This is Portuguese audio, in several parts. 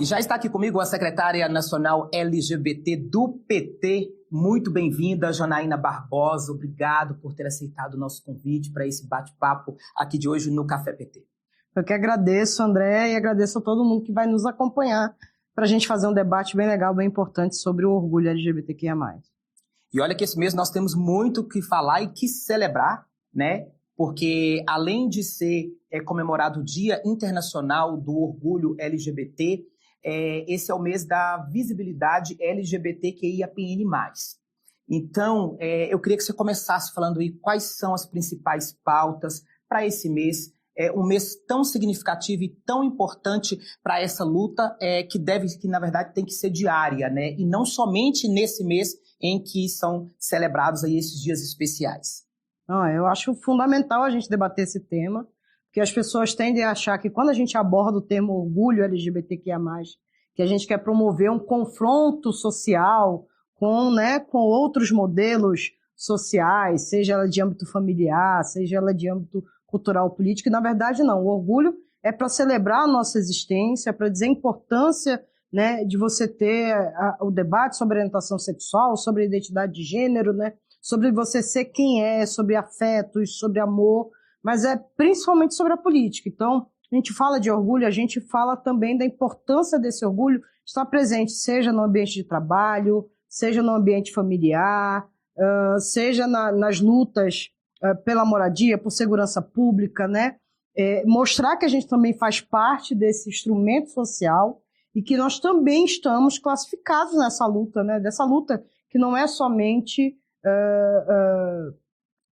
E já está aqui comigo a secretária nacional LGBT do PT. Muito bem-vinda, Janaína Barbosa. Obrigado por ter aceitado o nosso convite para esse bate-papo aqui de hoje no Café PT. Eu que agradeço, André, e agradeço a todo mundo que vai nos acompanhar para a gente fazer um debate bem legal, bem importante sobre o orgulho LGBTQIA+. E olha que esse mês nós temos muito o que falar e que celebrar, né? Porque além de ser comemorado o Dia Internacional do Orgulho LGBT, esse é o mês da visibilidade LGBTQIAPN+. Então, eu queria que você começasse falando aí quais são as principais pautas para esse mês, um mês tão significativo e tão importante para essa luta, que na verdade tem que ser diária, né? E não somente nesse mês em que são celebrados aí esses dias especiais. Eu acho fundamental a gente debater esse tema, porque as pessoas tendem a achar que quando a gente aborda o tema orgulho LGBTQIA+, que a gente quer promover um confronto social com outros modelos sociais, seja ela de âmbito familiar, seja ela de âmbito cultural, político, e na verdade não. O orgulho é para celebrar a nossa existência, para dizer a importância, né, de você ter o debate sobre orientação sexual, sobre identidade de gênero, né, sobre você ser quem é, sobre afetos, sobre amor, mas é principalmente sobre a política. Então, a gente fala de orgulho, a gente fala também da importância desse orgulho estar presente, seja no ambiente de trabalho, seja no ambiente familiar, seja nas lutas pela moradia, por segurança pública, né? Mostrar que a gente também faz parte desse instrumento social e que nós também estamos classificados nessa luta, né? Dessa luta que não é somente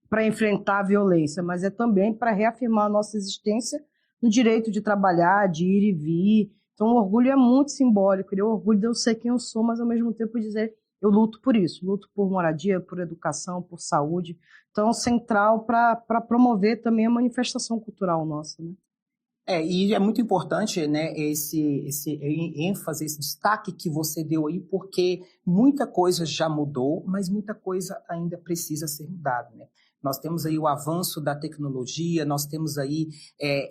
para enfrentar a violência, mas é também para reafirmar a nossa existência no direito de trabalhar, de ir e vir. Então, o orgulho é muito simbólico. O orgulho de eu ser quem eu sou, mas ao mesmo tempo dizer eu luto por isso, luto por moradia, por educação, por saúde. Então, central para promover também a manifestação cultural nossa, né? E é muito importante, né, esse ênfase, esse destaque que você deu aí, porque muita coisa já mudou, mas muita coisa ainda precisa ser mudada, né? Nós temos aí o avanço da tecnologia, nós temos aí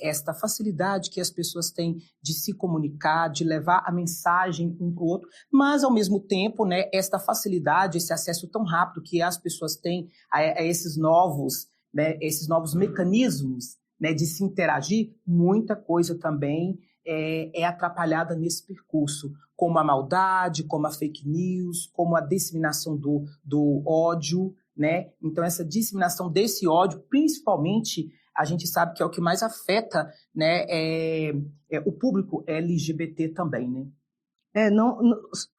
esta facilidade que as pessoas têm de se comunicar, de levar a mensagem um para o outro, mas, ao mesmo tempo, né, esta facilidade, esse acesso tão rápido que as pessoas têm a esses novos mecanismos, né, de se interagir, muita coisa também é atrapalhada nesse percurso, como a maldade, como a fake news, como a disseminação do ódio, né? Então, essa disseminação desse ódio, principalmente, a gente sabe que é o que mais afeta, né, o público LGBT também, né?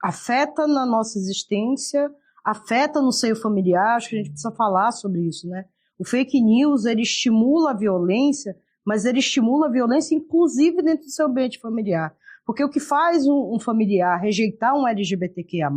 Afeta na nossa existência, afeta no seio familiar, acho que a gente precisa falar sobre isso, né? O fake news, ele estimula a violência, mas ele estimula a violência inclusive dentro do seu ambiente familiar. Porque o que faz um familiar rejeitar um LGBTQIA+,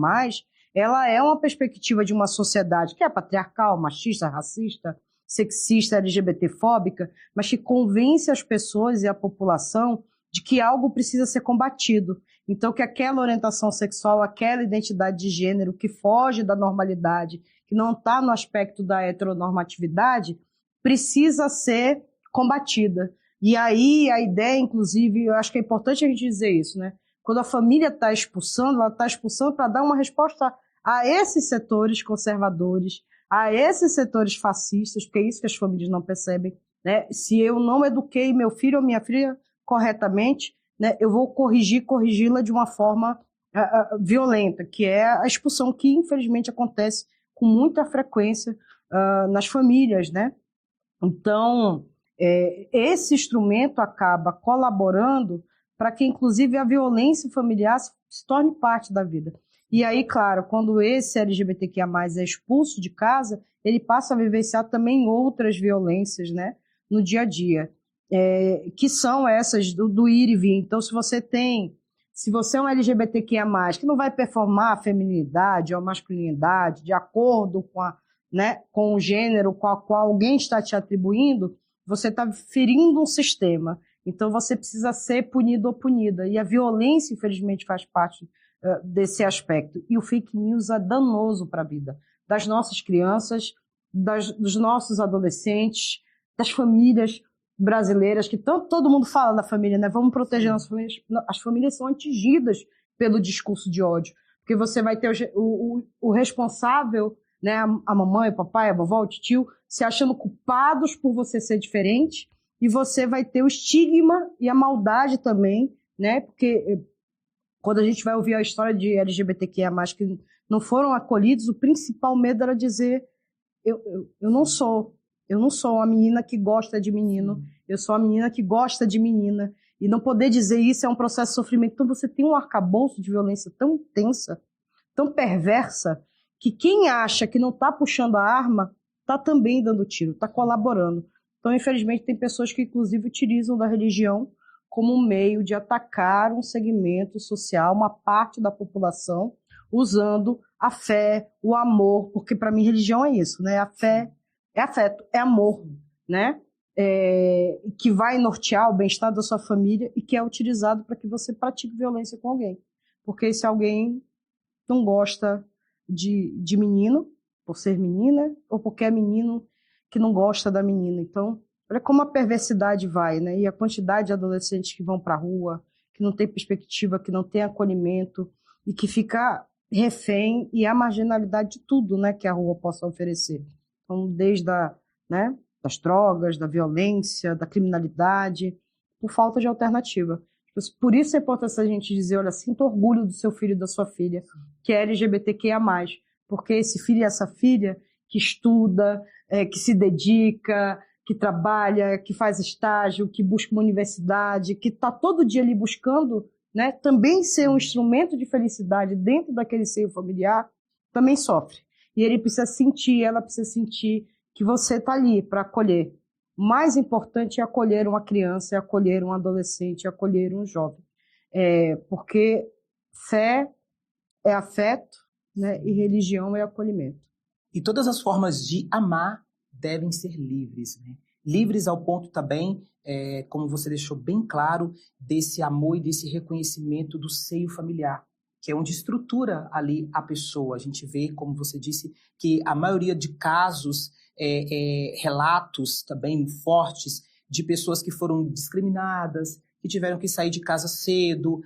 ela é uma perspectiva de uma sociedade que é patriarcal, machista, racista, sexista, LGBTfóbica, mas que convence as pessoas e a população de que algo precisa ser combatido. Então, que aquela orientação sexual, aquela identidade de gênero que foge da normalidade, que não está no aspecto da heteronormatividade, precisa ser combatida. E aí a ideia, inclusive, eu acho que é importante a gente dizer isso, né? Quando a família está expulsando, ela está expulsando para dar uma resposta a esses setores conservadores, a esses setores fascistas, porque é isso que as famílias não percebem, né? Se eu não eduquei meu filho ou minha filha corretamente, né, eu vou corrigi-la de uma forma violenta, que é a expulsão que, infelizmente, acontece com muita frequência nas famílias, né? Então, esse instrumento acaba colaborando para que, inclusive, a violência familiar se torne parte da vida. E aí, claro, quando esse LGBTQIA+, é expulso de casa, ele passa a vivenciar também outras violências, né, no dia a dia, que são essas do ir e vir. Então, se você é um LGBTQIA+, que não vai performar a feminilidade ou a masculinidade de acordo com o gênero com a qual alguém está te atribuindo, você está ferindo um sistema. Então, você precisa ser punido ou punida. E a violência, infelizmente, faz parte desse aspecto. E o fake news é danoso para a vida das nossas crianças, dos nossos adolescentes, das famílias. brasileiras, que todo mundo fala da família, né? Vamos proteger nossas famílias. As famílias são atingidas pelo discurso de ódio, porque você vai ter o responsável, né? A mamãe, o papai, a vovó, o tio, se achando culpados por você ser diferente, e você vai ter o estigma e a maldade também, né? Porque quando a gente vai ouvir a história de LGBTQIA+, que não foram acolhidos, o principal medo era dizer, eu não sou uma menina que gosta de menino, eu sou uma menina que gosta de menina, e não poder dizer isso é um processo de sofrimento. Então você tem um arcabouço de violência tão intensa, tão perversa, que quem acha que não está puxando a arma, está também dando tiro, está colaborando. Então, infelizmente, tem pessoas que, inclusive, utilizam da religião como um meio de atacar um segmento social, uma parte da população, usando a fé, o amor, porque, para mim, religião é isso, né? A fé é afeto, é amor, né? Que vai nortear o bem-estar da sua família e que é utilizado para que você pratique violência com alguém. Porque se alguém não gosta de menino, por ser menina, ou porque é menino que não gosta da menina. Então, olha como a perversidade vai, né? E a quantidade de adolescentes que vão para a rua, que não tem perspectiva, que não tem acolhimento e que fica refém e a marginalidade de tudo, né, que a rua possa oferecer. Então, desde né, das drogas, da violência, da criminalidade, por falta de alternativa. Por isso é importante a gente dizer, olha, sinta orgulho do seu filho e da sua filha, que é LGBTQIA+, porque esse filho e essa filha que estuda, que se dedica, que trabalha, que faz estágio, que busca uma universidade, que está todo dia ali buscando, né, também ser um instrumento de felicidade dentro daquele seio familiar, também sofre. E ele precisa sentir, ela precisa sentir que você está ali para acolher. O mais importante é acolher uma criança, é acolher um adolescente, é acolher um jovem. Porque fé é afeto, né, e religião é acolhimento. E todas as formas de amar devem ser livres, né? Livres ao ponto também, como você deixou bem claro, desse amor e desse reconhecimento do seio familiar, que é onde estrutura ali a pessoa. A gente vê, como você disse, que a maioria de casos, relatos também fortes de pessoas que foram discriminadas, que tiveram que sair de casa cedo,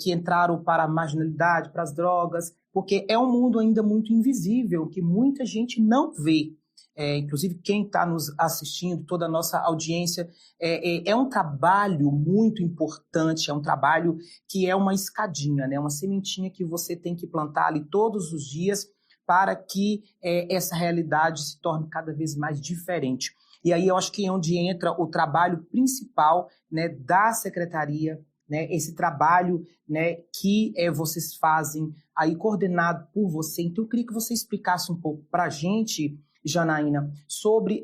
que entraram para a marginalidade, para as drogas, porque é um mundo ainda muito invisível, que muita gente não vê. Inclusive quem está nos assistindo, toda a nossa audiência, é um trabalho muito importante, é um trabalho que é uma escadinha, né? Uma sementinha que você tem que plantar ali todos os dias para que essa realidade se torne cada vez mais diferente. E aí eu acho que é onde entra o trabalho principal, né, da secretaria, né, esse trabalho, né, que vocês fazem aí coordenado por você. Então eu queria que você explicasse um pouco para a gente, Janaína, sobre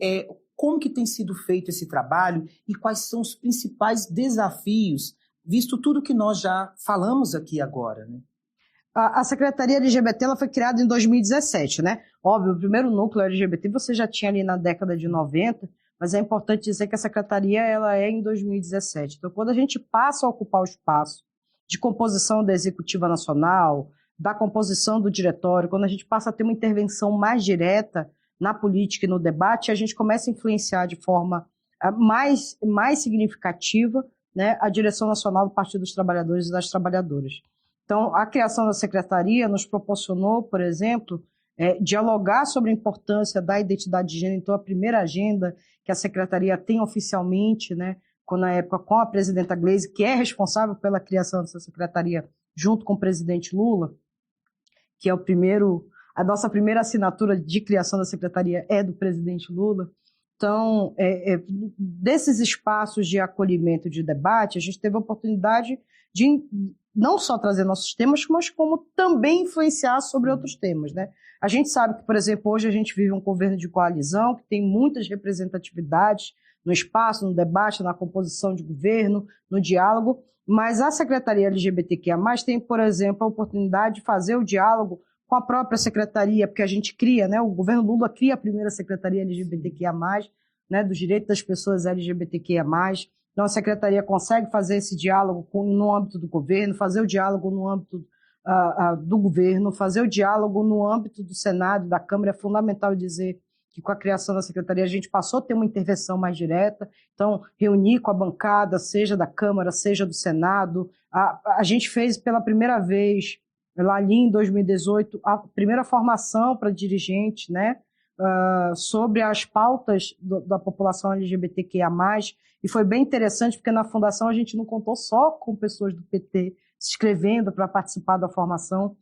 como que tem sido feito esse trabalho e quais são os principais desafios, visto tudo que nós já falamos aqui agora, né? A Secretaria LGBT ela foi criada em 2017, né? Óbvio, o primeiro núcleo LGBT você já tinha ali na década de 90, mas é importante dizer que a Secretaria ela é em 2017. Então, quando a gente passa a ocupar o espaço de composição da Executiva Nacional, da composição do diretório, quando a gente passa a ter uma intervenção mais direta na política e no debate, a gente começa a influenciar de forma mais significativa, né, a direção nacional do Partido dos Trabalhadores e das Trabalhadoras. Então, a criação da secretaria nos proporcionou, por exemplo, dialogar sobre a importância da identidade de gênero. Então, a primeira agenda que a secretaria tem oficialmente, né, na época com a presidenta Gleisi, que é responsável pela criação dessa secretaria, junto com o presidente Lula, que é a nossa primeira assinatura de criação da secretaria é do presidente Lula. Então, desses espaços de acolhimento, de debate, a gente teve a oportunidade de não só trazer nossos temas, mas como também influenciar sobre outros temas, né? A gente sabe que, por exemplo, hoje a gente vive um governo de coalizão que tem muitas representatividades no espaço, no debate, na composição de governo, no diálogo, mas a Secretaria LGBTQIA+, tem, por exemplo, a oportunidade de fazer o diálogo com a própria secretaria, porque a gente cria, né? O governo Lula cria a primeira Secretaria LGBTQIA+, né? Dos direitos das pessoas LGBTQIA+. Então, a secretaria consegue fazer esse diálogo no âmbito do governo, fazer o diálogo no âmbito do governo, fazer o diálogo no âmbito do Senado, da Câmara. É fundamental dizer que com a criação da secretaria a gente passou a ter uma intervenção mais direta, então reunir com a bancada, seja da Câmara, seja do Senado. A gente fez pela primeira vez, lá ali em 2018, a primeira formação para dirigentes, né, sobre as pautas da população LGBTQIA+, e foi bem interessante, porque na fundação a gente não contou só com pessoas do PT se inscrevendo para participar da formação,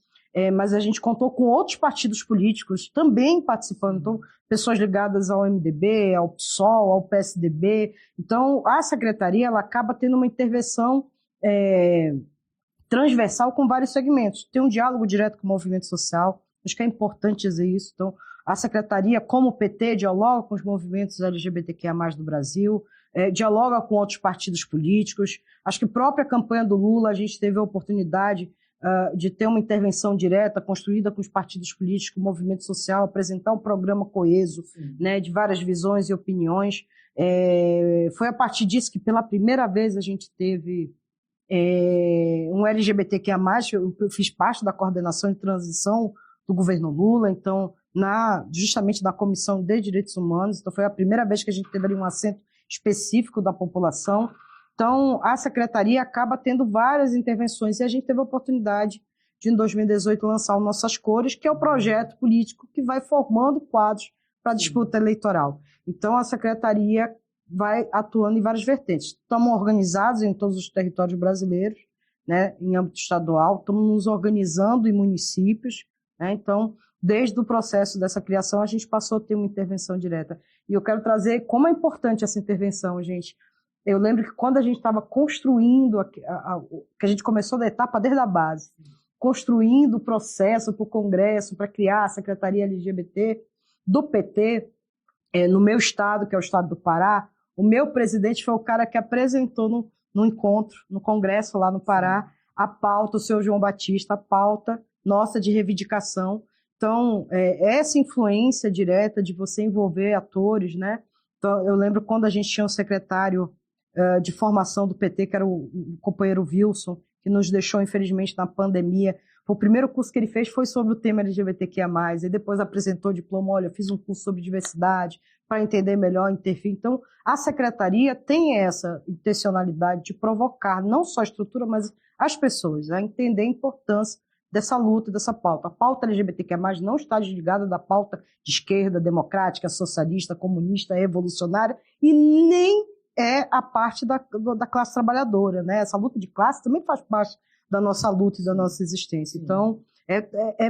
mas a gente contou com outros partidos políticos também participando, então pessoas ligadas ao MDB, ao PSOL, ao PSDB. Então a secretaria ela acaba tendo uma intervenção transversal com vários segmentos. Tem um diálogo direto com o movimento social, acho que é importante dizer isso. Então a secretaria, como o PT, dialoga com os movimentos LGBTQIA+, do Brasil, dialoga com outros partidos políticos. Acho que a própria campanha do Lula, a gente teve a oportunidade de ter uma intervenção direta, construída com os partidos políticos, com o movimento social, apresentar um programa coeso, né, de várias visões e opiniões. Foi a partir disso que, pela primeira vez, a gente teve um LGBTQIA+, eu fiz parte da coordenação de transição do governo Lula, então, justamente na Comissão de Direitos Humanos, então foi a primeira vez que a gente teve ali um assento específico da população. Então, a secretaria acaba tendo várias intervenções e a gente teve a oportunidade de, em 2018, lançar o Nossas Cores, que é o projeto político que vai formando quadros para a disputa eleitoral. Então, a secretaria vai atuando em várias vertentes. Estamos organizados em todos os territórios brasileiros, né, em âmbito estadual, estamos nos organizando em municípios, né, então, desde o processo dessa criação, a gente passou a ter uma intervenção direta. E eu quero trazer como é importante essa intervenção, gente. Eu lembro que quando a gente estava construindo, que a gente começou da etapa desde a base, construindo o processo para o Congresso, para criar a Secretaria LGBT do PT, no meu estado, que é o estado do Pará, o meu presidente foi o cara que apresentou no encontro, no Congresso lá no Pará, a pauta, o senhor João Batista, a pauta nossa de reivindicação. Então, essa influência direta de você envolver atores, né? Então, eu lembro quando a gente tinha um secretário de formação do PT, que era o companheiro Wilson, que nos deixou, infelizmente, na pandemia. O primeiro curso que ele fez foi sobre o tema LGBTQIA+, e depois apresentou o diploma, olha, fiz um curso sobre diversidade, para entender melhor, intervir. Então, a secretaria tem essa intencionalidade de provocar não só a estrutura, mas as pessoas a entender a importância dessa luta, dessa pauta. A pauta LGBTQIA+, não está desligada da pauta de esquerda, democrática, socialista, comunista, revolucionária, e nem é a parte da classe trabalhadora, né? Essa luta de classe também faz parte da nossa luta e da nossa existência. Então,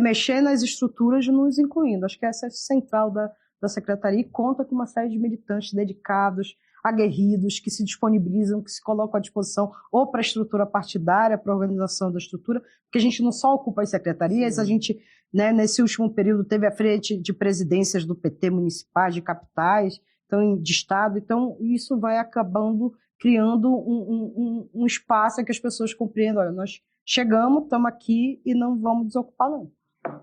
mexer nas estruturas nos incluindo. Acho que essa é a central da secretaria e conta com uma série de militantes dedicados, aguerridos, que se disponibilizam, que se colocam à disposição ou para a estrutura partidária, para a organização da estrutura, porque a gente não só ocupa as secretarias, a gente, né, nesse último período, teve a frente de presidências do PT municipais, de capitais, então, de Estado. Então, isso vai acabando criando um espaço em que as pessoas compreendam, olha, nós chegamos, estamos aqui e não vamos desocupar, não.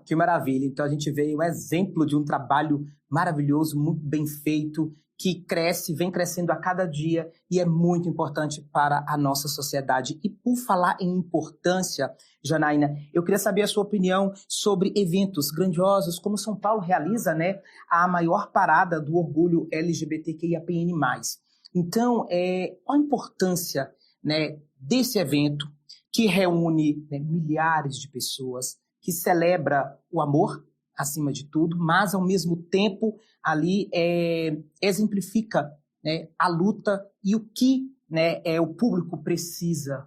Que maravilha. Então, a gente vê um exemplo de um trabalho maravilhoso, muito bem feito, que cresce, vem crescendo a cada dia e é muito importante para a nossa sociedade. E por falar em importância, Janaína, eu queria saber a sua opinião sobre eventos grandiosos, como São Paulo realiza, né, a maior parada do orgulho LGBTQIAPN+. Então, qual a importância, né, desse evento que reúne, né, milhares de pessoas, que celebra o amor, acima de tudo, mas, ao mesmo tempo, ali exemplifica, né, a luta e o que, né, o público precisa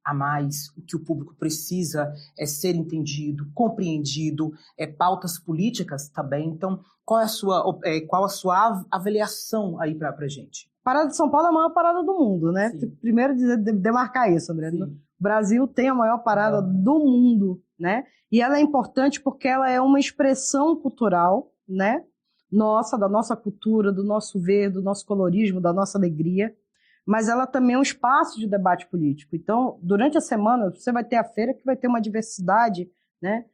a mais, o que o público precisa ser entendido, compreendido, pautas políticas também. Então, qual a sua avaliação aí para a gente? A Parada de São Paulo é a maior parada do mundo, né? Sim. Primeiro, demarcar isso, André. Sim. O Brasil tem a maior parada do mundo, né? E ela é importante porque ela é uma expressão cultural, né? Nossa, da nossa cultura, do nosso ver, do nosso colorismo, da nossa alegria. Mas ela também é um espaço de debate político. Então, durante a semana, você vai ter a feira que vai ter uma diversidade, né?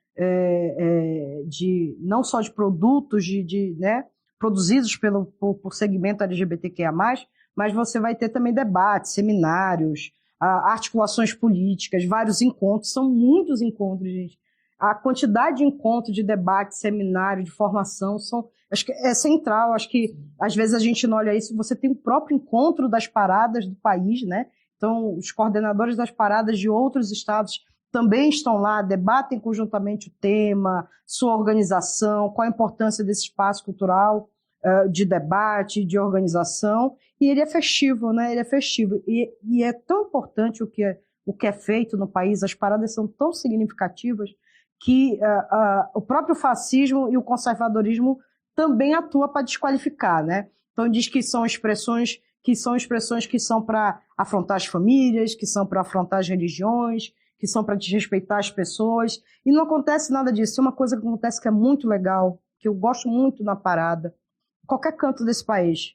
Não só de produtos, né, produzidos por segmento LGBTQIA+, mas você vai ter também debates, seminários, articulações políticas, vários encontros. São muitos encontros, gente. A quantidade de encontros, de debate, seminário, de formação, Acho que é central, acho que às vezes a gente não olha isso, você tem o próprio encontro das paradas do país, né? Então, os coordenadores das paradas de outros estados também estão lá, debatem conjuntamente o tema, sua organização, qual a importância desse espaço cultural de debate, de organização, e ele é festivo, né? Ele é festivo. E é tão importante o que é feito no país, as paradas são tão significativas que o próprio fascismo e o conservadorismo também atua para desqualificar, né? Então diz que são expressões que são para afrontar as famílias, que são para afrontar as religiões, que são para desrespeitar as pessoas, e não acontece nada disso. É uma coisa que acontece que é muito legal, que eu gosto muito na parada, qualquer canto desse país.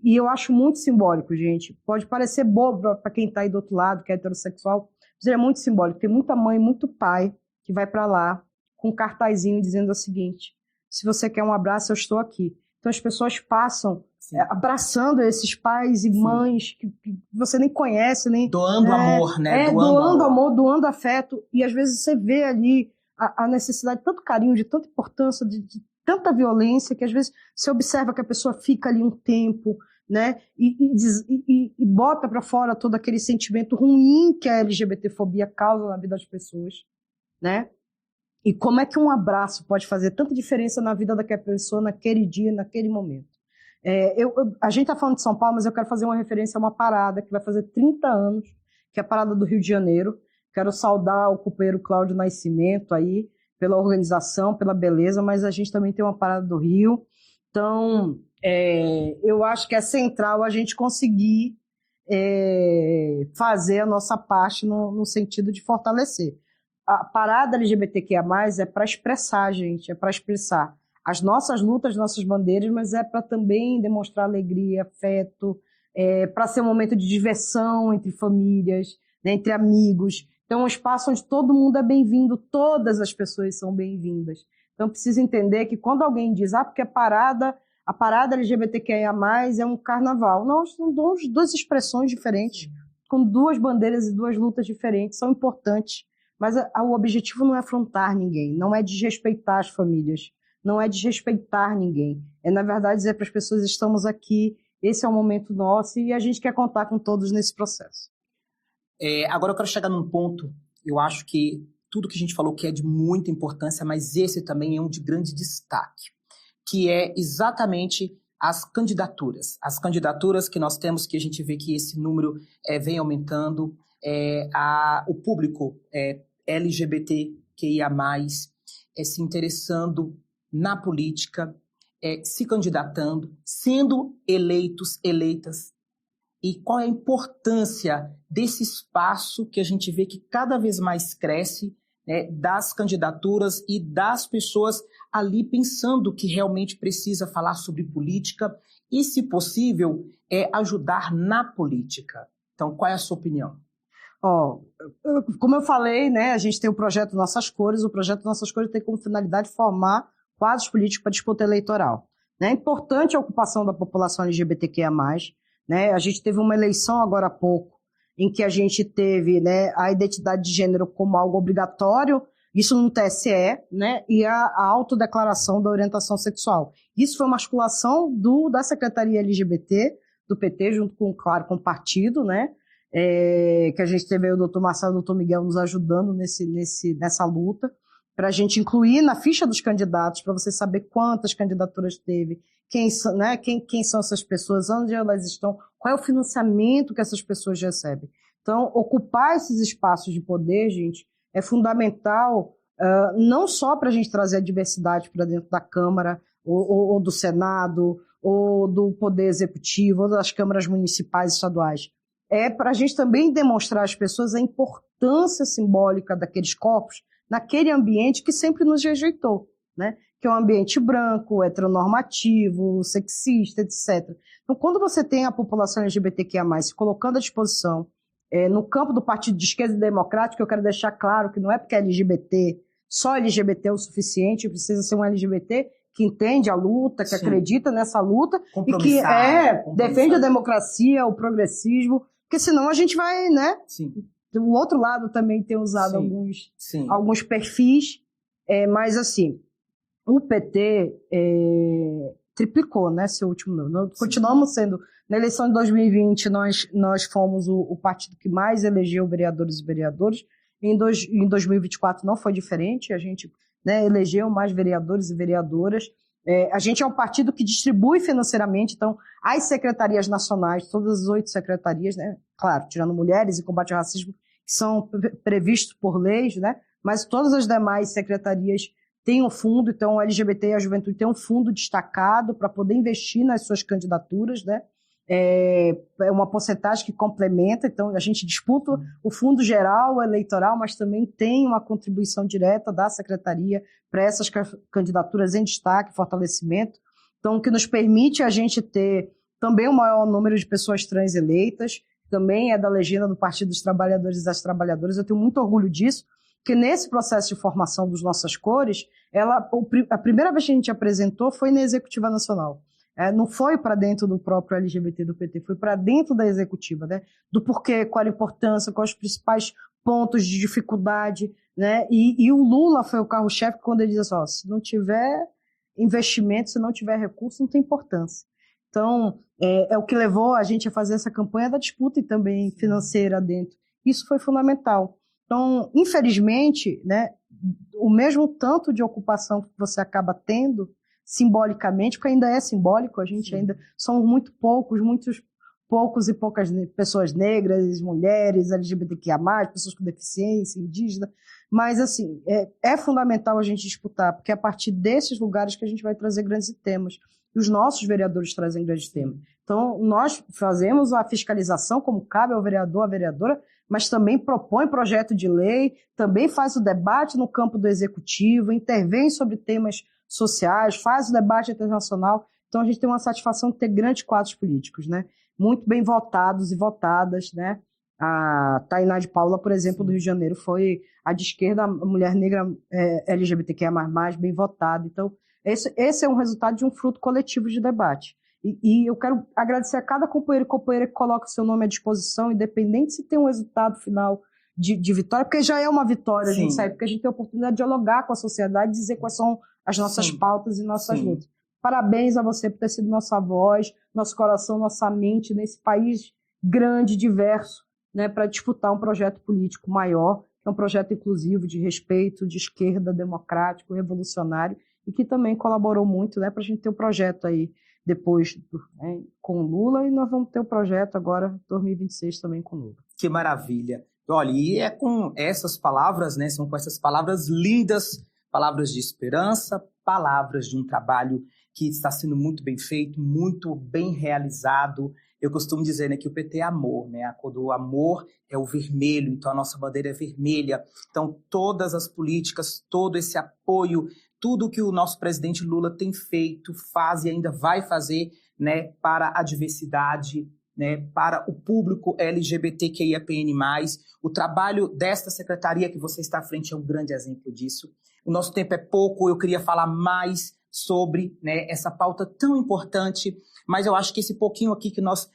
E eu acho muito simbólico, gente. Pode parecer bobo para quem está aí do outro lado, que é heterossexual, mas ele é muito simbólico. Tem muita mãe, muito pai que vai para lá com um cartazinho dizendo o seguinte: se você quer um abraço, eu estou aqui. Então as pessoas passam abraçando esses pais e mães que você nem conhece, nem doando amor, né? Doando amor, doando afeto. E às vezes você vê ali a necessidade de tanto carinho, de tanta importância, de tanta violência, que às vezes você observa que a pessoa fica ali um tempo, né? E bota para fora todo aquele sentimento ruim que a LGBTfobia causa na vida das pessoas, né? E como é que um abraço pode fazer tanta diferença na vida daquela pessoa naquele dia, naquele momento? A gente está falando de São Paulo, mas eu quero fazer uma referência a uma parada que vai fazer 30 anos, que é a parada do Rio de Janeiro. Quero saudar o companheiro Cláudio Nascimento aí, pela organização, pela beleza, mas a gente também tem uma parada do Rio. Então, eu acho que é central a gente conseguir fazer a nossa parte no sentido de fortalecer. A parada LGBTQIA+, é para expressar, gente, é para expressar as nossas lutas, nossas bandeiras, mas é para também demonstrar alegria, afeto, para ser um momento de diversão entre famílias, né, entre amigos. Então, é um espaço onde todo mundo é bem-vindo, todas as pessoas são bem-vindas. Então, precisa entender que quando alguém diz, porque a parada LGBTQIA+, é um carnaval. Não, são duas expressões diferentes, com duas bandeiras e duas lutas diferentes, são importantes, mas o objetivo não é afrontar ninguém, não é desrespeitar as famílias, não é desrespeitar ninguém. É, na verdade, dizer para as pessoas, estamos aqui, esse é o momento nosso e a gente quer contar com todos nesse processo. Agora eu quero chegar num ponto, eu acho que tudo que a gente falou que é de muita importância, mas esse também é um de grande destaque, que é exatamente as candidaturas. As candidaturas que nós temos, que a gente vê que esse número vem aumentando, o público LGBTQIA+, se interessando na política, se candidatando, sendo eleitas. E qual é a importância desse espaço que a gente vê que cada vez mais cresce, né, das candidaturas e das pessoas ali pensando que realmente precisa falar sobre política e, se possível, ajudar na política. Então, qual é a sua opinião? Como eu falei, né, a gente tem o projeto Nossas Cores. O projeto Nossas Cores tem como finalidade formar quadros políticos para disputa eleitoral. É importante a ocupação da população LGBTQIA+, né? A gente teve uma eleição agora há pouco, em que a gente teve, né, a identidade de gênero como algo obrigatório, isso no TSE, né, e a autodeclaração da orientação sexual. Isso foi uma articulação da Secretaria LGBT, do PT, junto com, claro, com o partido, né, que a gente teve aí o doutor Marcelo e o doutor Miguel nos ajudando nessa luta, para a gente incluir na ficha dos candidatos, para você saber quantas candidaturas teve, quem são essas pessoas, onde elas estão, qual é o financiamento que essas pessoas recebem. Então, ocupar esses espaços de poder, gente, é fundamental, não só para a gente trazer a diversidade para dentro da Câmara, ou do Senado, ou do Poder Executivo, ou das câmaras municipais e estaduais. É para a gente também demonstrar às pessoas a importância simbólica daqueles corpos naquele ambiente que sempre nos rejeitou, né? Que é um ambiente branco, heteronormativo, sexista, etc. Então, quando você tem a população LGBTQIA+, se colocando à disposição no campo do Partido de Esquerda Democrática, eu quero deixar claro que não é porque é LGBT, só LGBT é o suficiente, precisa ser um LGBT que entende a luta, que acredita nessa luta e que defende a democracia, o progressismo, porque senão a gente vai, né? Sim. O outro lado também tem usado alguns perfis, mas assim, o PT triplicou, né, seu último número. Continuamos sendo, na eleição de 2020, nós fomos o partido que mais elegeu vereadores e vereadoras. Em 2024 não foi diferente, a gente, né, elegeu mais vereadores e vereadoras. A gente é um partido que distribui financeiramente, então, as secretarias nacionais, todas as 8 secretarias, né, claro, tirando mulheres e combate ao racismo, que são previstos por leis, né, mas todas as demais secretarias têm um fundo, então o LGBT e a juventude tem um fundo destacado para poder investir nas suas candidaturas, né, é uma porcentagem que complementa, então a gente disputa o fundo geral eleitoral, mas também tem uma contribuição direta da secretaria para essas candidaturas em destaque, fortalecimento, então o que nos permite a gente ter também o maior número de pessoas trans eleitas, também é da legenda do Partido dos Trabalhadores e das Trabalhadoras, eu tenho muito orgulho disso, porque nesse processo de formação das nossas cores, a primeira vez que a gente apresentou foi na Executiva Nacional. Não foi para dentro do próprio LGBT do PT, foi para dentro da executiva, né? Do porquê, qual a importância, quais os principais pontos de dificuldade, né? E o Lula foi o carro-chefe quando ele diz assim, se não tiver investimento, se não tiver recurso, não tem importância. Então, é o que levou a gente a fazer essa campanha da disputa e também financeira dentro. Isso foi fundamental. Então, infelizmente, né, o mesmo tanto de ocupação que você acaba tendo, simbolicamente, porque ainda é simbólico, a gente ainda são muitos poucos e poucas pessoas negras, mulheres, LGBTQIA+, pessoas com deficiência, indígena, mas assim, é fundamental a gente disputar, porque é a partir desses lugares que a gente vai trazer grandes temas, e os nossos vereadores trazem grandes temas. Então, nós fazemos a fiscalização, como cabe ao vereador, à vereadora, mas também propõe projeto de lei, também faz o debate no campo do executivo, intervém sobre temas sociais, faz o debate internacional. Então, a gente tem uma satisfação de ter grandes quadros políticos, né? Muito bem votados e votadas, né? A Tainá de Paula, por exemplo, do Rio de Janeiro, foi a de esquerda, a mulher negra LGBTQIA+, bem votada. Então, esse é um resultado de um fruto coletivo de debate. E eu quero agradecer a cada companheiro e companheira que coloca o seu nome à disposição, independente se tem um resultado final de vitória, porque já é uma vitória, a gente sabe, porque a gente tem a oportunidade de dialogar com a sociedade, dizer quais são as nossas pautas e nossas lutas. Parabéns a você por ter sido nossa voz, nosso coração, nossa mente nesse país grande, diverso, né, para disputar um projeto político maior, que é um projeto inclusivo, de respeito, de esquerda, democrático, revolucionário, e que também colaborou muito, né, para a gente ter um projeto aí depois, né, com Lula, e nós vamos ter o projeto agora, 2026, também com Lula. Que maravilha! Olha, e é com essas palavras, né, são com essas palavras lindas, palavras de esperança, palavras de um trabalho que está sendo muito bem feito, muito bem realizado. Eu costumo dizer, né, que o PT é amor, né? A cor do amor é o vermelho, então a nossa bandeira é vermelha. Então todas as políticas, todo esse apoio, tudo que o nosso presidente Lula tem feito, faz e ainda vai fazer, né, para a diversidade, né, para o público LGBTQIAPN+. O trabalho desta secretaria que você está à frente é um grande exemplo disso. O nosso tempo é pouco, eu queria falar mais sobre, né, essa pauta tão importante, mas eu acho que esse pouquinho aqui que nós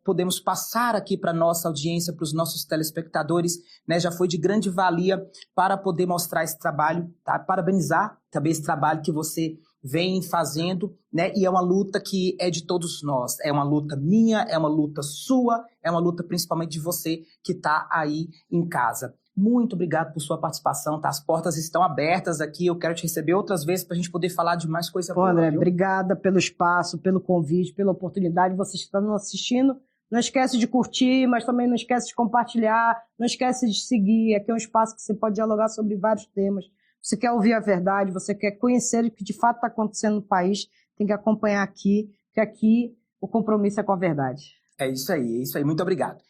podemos passar aqui para a nossa audiência, para os nossos telespectadores, né, já foi de grande valia para poder mostrar esse trabalho, tá? Parabenizar também esse trabalho que você vem fazendo, né? E é uma luta que é de todos nós, é uma luta minha, é uma luta sua, é uma luta principalmente de você que está aí em casa. Muito obrigado por sua participação, tá? As portas estão abertas aqui, eu quero te receber outras vezes para a gente poder falar de mais coisa boa. André, obrigada pelo espaço, pelo convite, pela oportunidade. Vocês que estão nos assistindo, não esquece de curtir, mas também não esquece de compartilhar, não esquece de seguir. Aqui é um espaço que você pode dialogar sobre vários temas. Você quer ouvir a verdade, você quer conhecer o que de fato está acontecendo no país, tem que acompanhar aqui, porque aqui o compromisso é com a verdade. É isso aí, muito obrigado.